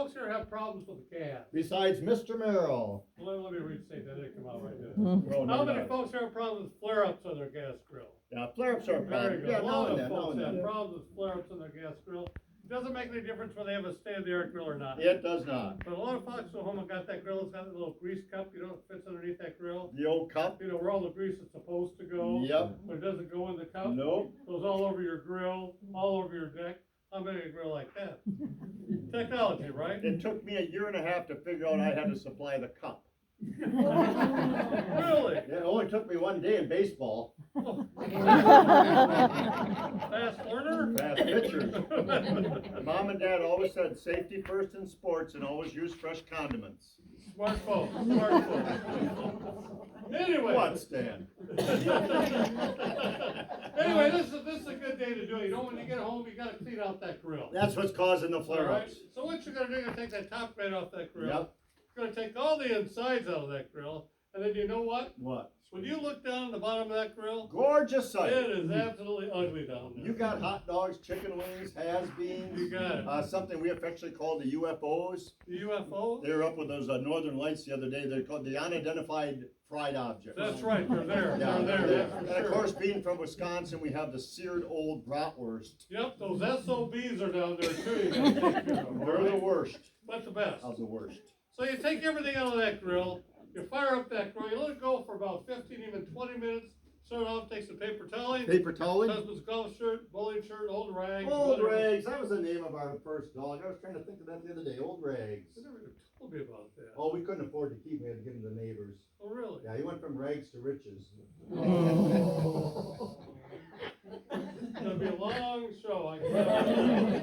folks here have problems with the gas? Besides Mr. Merrill. Let me restate that, didn't come out right there. Oh, How no, many no. folks here have problems with flare-ups on their gas grill? Yeah, flare-ups are a There problem. you go. Yeah, A now lot and of then, now folks and have then. problems with flare-ups on their gas grill. It doesn't make any difference whether they have a state-of-the-art grill or not. It does not. But a lot of folks go home and got that grill, it's got a little grease cup, you know, it fits underneath that grill. The old cup? You know, where all the grease is supposed to go. Yep. But it doesn't go in the cup. Nope. Goes all over your grill, all over your deck. How many a grill like that? Technology, right? It took me 1.5 years to figure out I had to supply the cup. Really? Yeah, it only took me 1 day in baseball. Fast learner? Fast pitchers. Mom and Dad always said safety first in sports and always use fresh condiments. Smart folks, smart folks. Anyway. What, Stan? Anyway, this is a good day to do it. You know, when you get home, you gotta clean out that grill. That's what's causing the All right? flare-ups. So what you're gonna do, you're gonna take that top grate off that grill. Yep. You're gonna take all the insides out of that grill, and then you know what? What? When you look down at the bottom of that grill, Gorgeous sight. it is absolutely ugly down there. You got hot dogs, chicken wings, has-beens. You got it. Something we affectionately call the UFOs. The UFO? They were up with those northern lights the other day. They're called the unidentified fried objects. That's right, they're there. Yeah, They're there, that's for and sure. of course, being from Wisconsin, we have the seared old bratwurst. Yep, those SOBs are down there too. You gotta take care of them, all They're the right? worst. But the best. Of the worst. So you take everything out of that grill, you fire up that grill, you let it go for about 15, even 20 minutes. Start off, take some paper toweling, Paper toweling. husband's golf shirt, bowling shirt, old rags. Old whatever. Rags. That was the name of our first dog. I was trying to think of that the other day. Old Rags. They never even told me about that. Oh, we couldn't afford to keep him. We had to give him to the neighbors. Oh, really? Yeah, he went from rags to riches. It's gonna be a long show, I can tell you.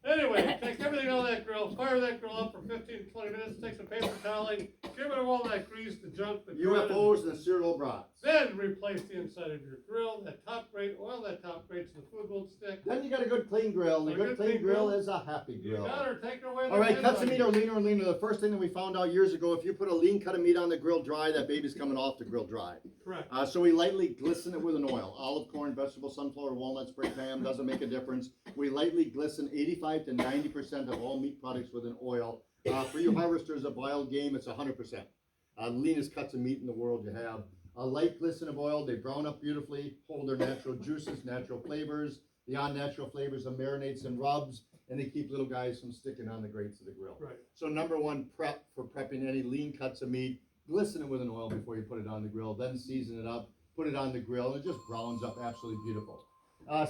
Anyway, take everything out of that grill, fire that grill up for 15 to 20 minutes, take some paper toweling, get rid of all that grease, the junk, the grit, UFOs and the cereal old brats. then replace the inside of your grill, that top grate, oil that top grate to the food gold stick. Then you got a good clean grill. And a A good clean grill is a happy You grill. got her, take her away. All right, cuts of meat are leaner and leaner. The first thing that we found out years ago, if you put a lean cut of meat on the grill dry, that baby's coming off the grill dry. Correct. So we lightly glisten it with an oil. Olive, corn, vegetable, sunflower, walnut, spray ham, doesn't make a difference. We lightly glisten 85 to 90% of all meat products with an oil. For you harvesters of wild game, it's 100%. Leanest cuts of meat in the world you have. A light glisten of oil, they brown up beautifully, hold their natural juices, natural flavors, the unnatural flavors of marinades and rubs, and they keep little guys from sticking on the grates of the grill. Right. So number one prep for prepping any lean cuts of meat, glisten it with an oil before you put it on the grill, then season it up, put it on the grill, and it just browns up absolutely beautiful.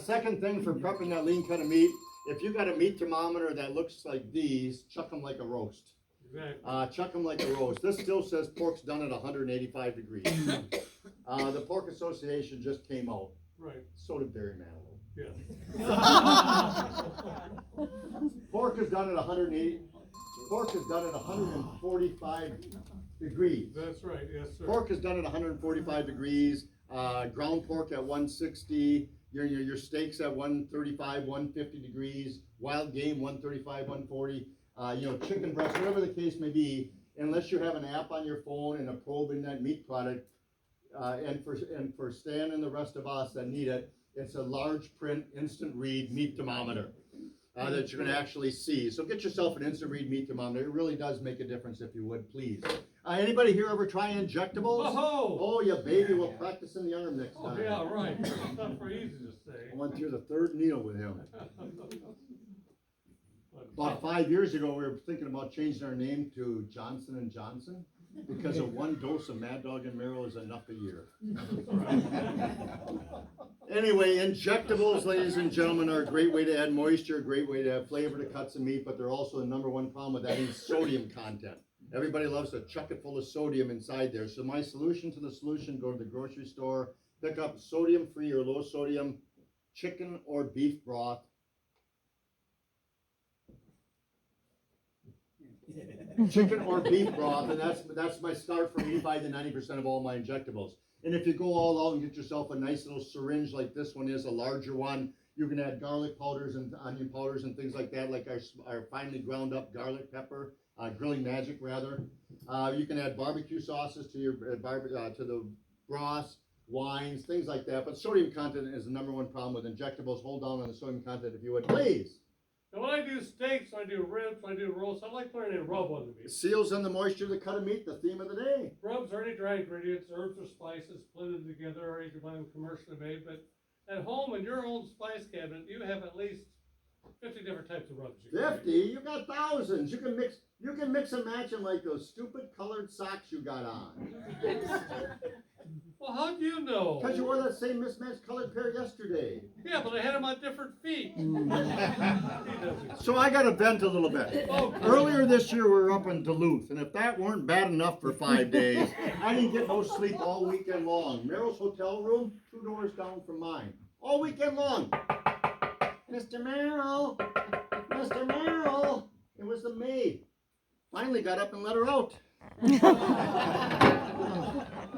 Second thing for prepping that lean cut of meat, if you got a meat thermometer that looks like these, chuck them like a roast. Exactly. Chuck them like a roast. This still says pork's done at 185 degrees. The Pork Association just came out. Right. So did Dairy Manilow. Yeah. Pork is done at 180. Pork is done at 145 degrees. That's right. Yes, sir. Pork is done at 145 degrees. Ground pork at 160. Your steaks at 135, 150 degrees. Wild game 135, 140. Chicken breast, whatever the case may be. Unless you have an app on your phone and a probe in that meat product, and for Stan and the rest of us that need it, it's a large print instant read meat thermometer that you're going to actually see. So get yourself an instant read meat thermometer. It really does make a difference if you would, please. Anybody here ever try injectables? Oh, yeah, baby, we'll practice in the arm next time. Oh, yeah, right. It's not for easy to say. I went through the third needle with him. About 5 years ago, we were thinking about changing our name to Johnson & Johnson because of one dose of Mad Dog and Merrill is enough a year. Anyway, injectables, ladies and gentlemen, are a great way to add moisture, a great way to add flavor to cuts of meat, but they're also the number one problem with adding sodium content. Everybody loves to chuck it full of sodium inside there. So my solution to the solution, go to the grocery store, pick up sodium-free or low-sodium chicken or beef broth. Chicken or beef broth, and that's my start for 85 to 90% of all my injectables. And if you go all out and get yourself a nice little syringe like this one is, a larger one, you can add garlic powders and onion powders and things like that, like our finely ground up garlic pepper, grilling magic rather. You can add barbecue sauces to your to the broths, wines, things like that. But sodium content is the number one problem with injectables. Hold down on the sodium content if you would, please. Now when I do steaks, when I do ribs, when I do roasts, I like putting a rub on the meat. It seals in the moisture to cut a meat, the theme of the day. Rubs are any dry ingredients, herbs or spices blended together, or you can buy them commercially made, but at home in your own spice cabinet, you have at least 50 different types of rubs. 50? You got thousands. You can mix and match in like those stupid colored socks you got on. Well, how do you know? Because you wore that same mismatched colored pair yesterday. Yeah, but I had them on different feet. So I got to vent a little bit. Okay. Earlier this year we were up in Duluth, and if that weren't bad enough for 5 days, I didn't get no sleep all weekend long. Merrill's hotel room, 2 doors down from mine. All weekend long. Mr. Merrill, Mr. Merrill. It was the maid. Finally got up and let her out.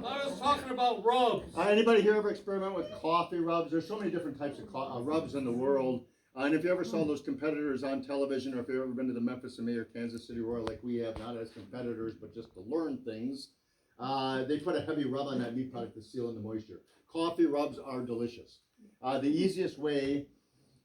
I was talking about rubs. Anybody here ever experiment with coffee rubs? There's so many different types of rubs in the world. And if you ever saw those competitors on television, or if you've ever been to the Memphis and or Kansas City Royal like we have, not as competitors, but just to learn things, they put a heavy rub on that meat product to seal in the moisture. Coffee rubs are delicious. The easiest way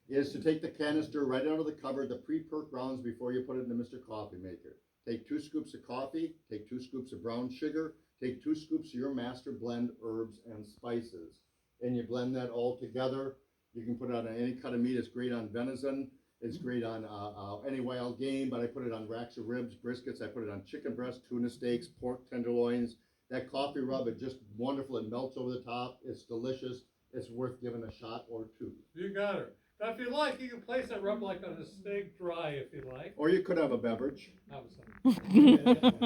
is to take the canister right out of the cupboard, the pre-perked rounds before you put it in the Mr. Coffee Maker. Take 2 scoops of coffee, take 2 scoops of brown sugar, take 2 scoops of your master blend herbs and spices, and you blend that all together. You can put it on any cut of meat. It's great on venison. It's great on any wild game, but I put it on racks of ribs, briskets. I put it on chicken breast, tuna steaks, pork tenderloins. That coffee rub is just wonderful. It melts over the top. It's delicious. It's worth giving a shot or 2. You got her. Now, if you like, you can place that rub like on a steak dry, if you like. Or you could have a beverage. I'm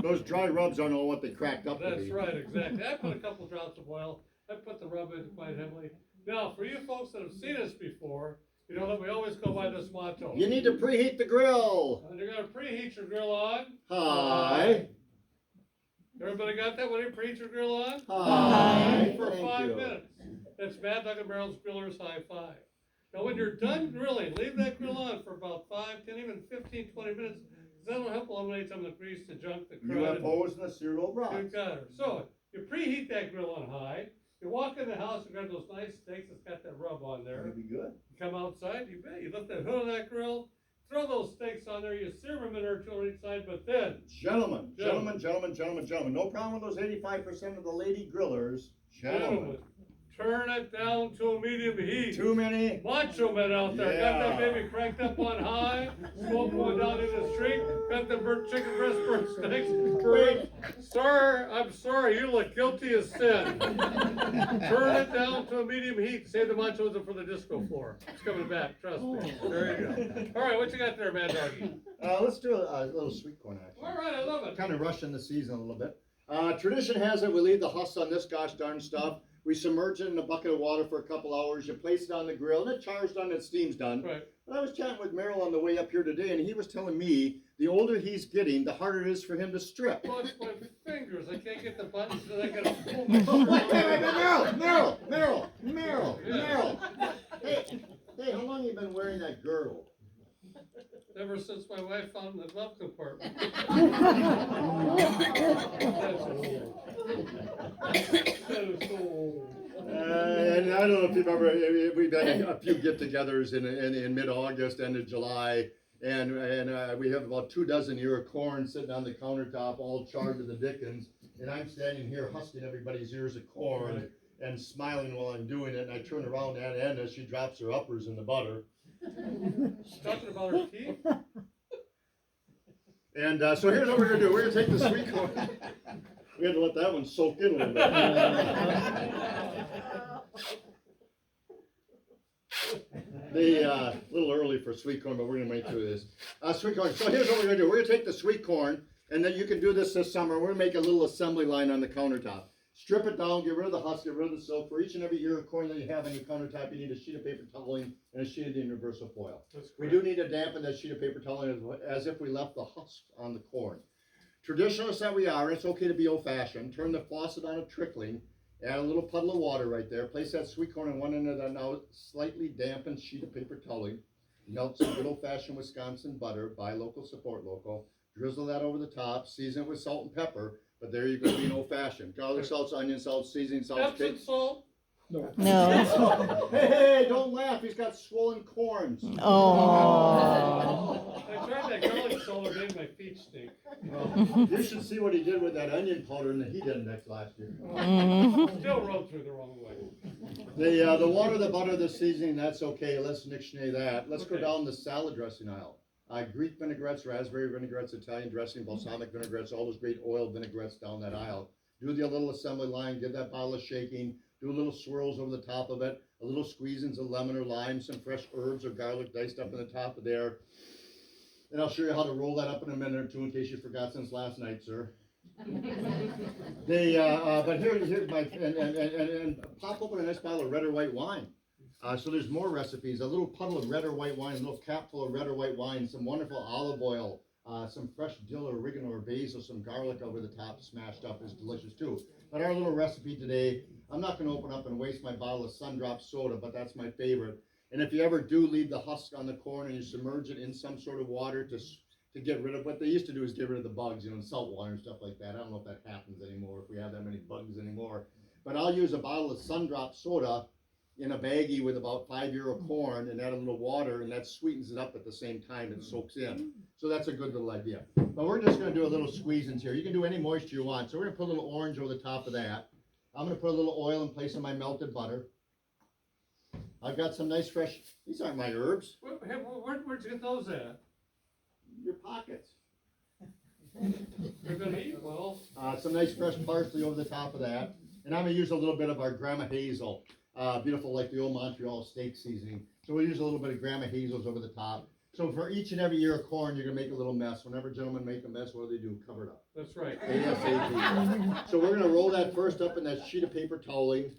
Those dry rubs don't know what they cracked up to That's be. right, exactly. I put a couple drops of oil. I put the rub in quite heavily. Now, for you folks that have seen us before, you know that we always go by this motto. You need to preheat the grill. And you're going to preheat your grill on. Hi. Everybody got that? When you preheat your grill on? Hi. For Thank 5 you. minutes. That's Mad Dog and Merrill's Griller's High Five. Now, when you're done grilling, leave that grill on for about 5, 10, even 15, 20 minutes. That'll help eliminate some of the grease, the junk, the crud. UFOs and the cereal You rocks. got her. So, you preheat that grill on high. You walk in the house and grab those nice steaks that's got that rub on there. That'd be good. You come outside, you bet. You lift that hood of that grill, throw those steaks on there, you sear them a minute or 2 on each side, but then, Gentlemen, no problem with those 85% of the lady grillers. Gentlemen. turn it down to a medium heat. Too many. Macho men out there, got that Yeah. baby cranked up on high, smoke going down in the street, got the burnt chicken breast, burnt steaks. Wait. Sir, I'm sorry, you look guilty as sin. Turn it down to a medium heat. Save the machos for the disco floor. It's coming back, trust me. There you go. All right, what you got there, Mad Doggy? Let's do a little sweet corn action. All right, I love it. Kind of rushing the season a little bit. Tradition has it we leave the husk on this gosh darn stuff. We submerge it in a bucket of water for a couple hours. You place it on the grill, and it char's done, it steam's done. Right. But I was chatting with Merrill on the way up here today, and he was telling me the older he's getting, the harder it is for him to strip. Well, it's my fingers. I can't get the buttons, so I gotta pull my shirt Merrill. Hey, how long you been wearing that girdle? Ever since my wife found the glove compartment. That is so old. And I don't know if you've ever, we've had a few get-togethers in mid-August, end of July, and we have about 24 ear of corn sitting on the countertop, all charred to the dickens, and I'm standing here husking everybody's ears of corn and smiling while I'm doing it, and I turn around at Anna, she drops her uppers in the butter. She's talking about her teeth. And so here's what we're gonna do. We're gonna take the sweet corn. We had to let that one soak in a little bit. A little early for sweet corn, but we're gonna make through this. Sweet corn. So here's what we're gonna do. We're gonna take the sweet corn, and then you can do this summer. We're gonna make a little assembly line on the countertop. Strip it down, get rid of the husk, get rid of the silk. For each and every ear of corn that you have on your countertop, you need a sheet of paper toweling and a sheet of universal foil. We do need to dampen that sheet of paper toweling as if we left the husk on the corn. Traditionalists that we are, it's okay to be old-fashioned. Turn the faucet on a trickling, add a little puddle of water right there, place that sweet corn on one end of that now slightly dampened sheet of paper toweling, melt some good old-fashioned Wisconsin butter, buy local, support local, drizzle that over the top, season it with salt and pepper. But there you go, being old-fashioned. Garlic salts, onion salts, seasoning salts, Epsom salt. No. No. Hey, don't laugh, he's got swollen corns. Oh. I tried that garlic salt, it made my feet stink. You should see what he did with that onion powder in the heat index last year. Still rode through the wrong way. The water, the butter, the seasoning, that's okay, let's nixnay that. Let's go Okay. down the salad dressing aisle. Greek vinaigrettes, raspberry vinaigrettes, Italian dressing, balsamic vinaigrettes, all those great oil vinaigrettes down that aisle. Do the little assembly line, give that bottle a shaking, do a little swirls over the top of it, a little squeezings of lemon or lime, some fresh herbs or garlic diced up in the top of there. And I'll show you how to roll that up in a minute or two in case you forgot since last night, sir. But here's my, and pop open a nice bottle of red or white wine. So there's more recipes, a little puddle of red or white wine, a little capful of red or white wine, some wonderful olive oil, some fresh dill or oregano or basil, some garlic over the top smashed up is delicious too. But our little recipe today, I'm not gonna open up and waste my bottle of Sundrop soda, but that's my favorite. And if you ever do leave the husk on the corn and you submerge it in some sort of water to get rid of, what they used to do is get rid of the bugs, in salt water and stuff like that. I don't know if that happens anymore, if we have that many bugs anymore. But I'll use a bottle of Sundrop soda in a baggie with about €5 corn and add a little water, and that sweetens it up at the same time and soaks in. So that's a good little idea. But we're just gonna do a little squeezing here. You can do any moisture you want. So we're gonna put a little orange over the top of that. I'm gonna put a little oil in place of my melted butter. I've got some nice fresh, these aren't my herbs, Where'd you get those at? your pockets. You're gonna eat well. Some nice fresh parsley over the top of that. And I'm gonna use a little bit of our Grandma Hazel, beautiful like the old Montreal steak seasoning. So we'll use a little bit of Grandma Hazel's over the top. So for each and every year of corn, you're gonna make a little mess. Whenever gentlemen make a mess, what do? Cover it up. That's right. ASAP. So we're gonna roll that first up in that sheet of paper toweling.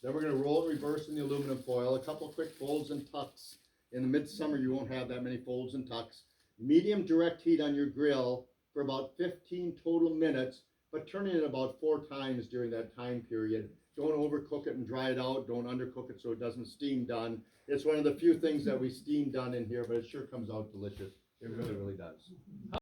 Then we're gonna roll it reverse in the aluminum foil, a couple quick folds and tucks. In the midsummer, you won't have that many folds and tucks. Medium direct heat on your grill for about 15 total minutes, but turning it about 4 times during that time period. Don't overcook it and dry it out. Don't undercook it so it doesn't steam done. It's one of the few things that we steam done in here, but it sure comes out delicious. It really, really does.